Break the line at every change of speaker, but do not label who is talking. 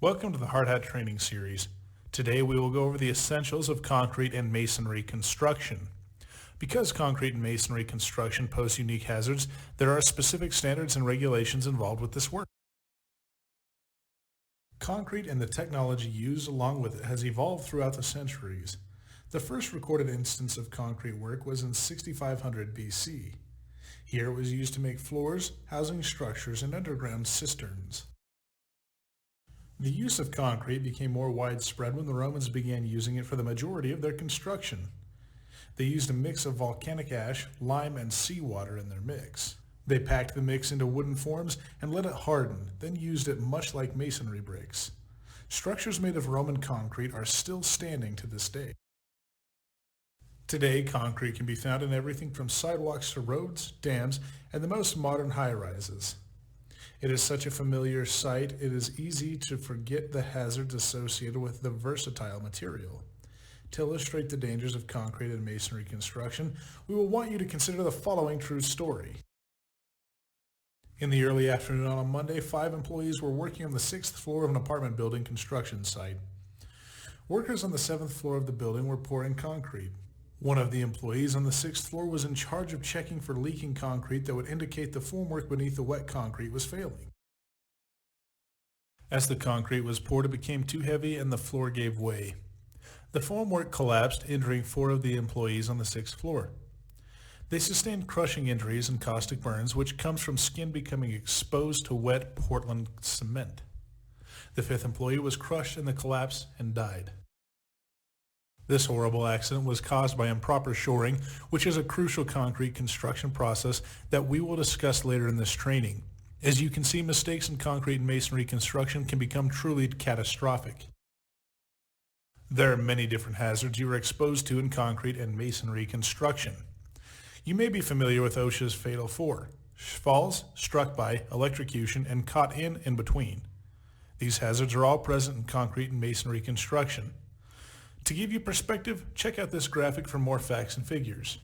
Welcome to the Hard Hat Training Series. Today we will go over the essentials of concrete and masonry construction. Because concrete and masonry construction pose unique hazards, there are specific standards and regulations involved with this work. Concrete and the technology used along with it has evolved throughout the centuries. The first recorded instance of concrete work was in 6500 BC. Here it was used to make floors, housing structures, and underground cisterns. The use of concrete became more widespread when the Romans began using it for the majority of their construction. They used a mix of volcanic ash, lime, and seawater in their mix. They packed the mix into wooden forms and let it harden, then used it much like masonry bricks. Structures made of Roman concrete are still standing to this day. Today, concrete can be found in everything from sidewalks to roads, dams, and the most modern high-rises. It is such a familiar sight, it is easy to forget the hazards associated with the versatile material. To illustrate the dangers of concrete and masonry construction, we will want you to consider the following true story. In the early afternoon on a Monday, 5 employees were working on the 6th floor of an apartment building construction site. Workers on the 7th floor of the building were pouring concrete. One of the employees on the 6th floor was in charge of checking for leaking concrete that would indicate the formwork beneath the wet concrete was failing. As the concrete was poured, it became too heavy and the floor gave way. The formwork collapsed, injuring 4 of the employees on the 6th floor. They sustained crushing injuries and caustic burns, which comes from skin becoming exposed to wet Portland cement. The 5th employee was crushed in the collapse and died. This horrible accident was caused by improper shoring, which is a crucial concrete construction process that we will discuss later in this training. As you can see, mistakes in concrete and masonry construction can become truly catastrophic. There are many different hazards you are exposed to in concrete and masonry construction. You may be familiar with OSHA's Fatal 4: falls, struck by, electrocution, and caught in between. These hazards are all present in concrete and masonry construction. To give you perspective, check out this graphic for more facts and figures.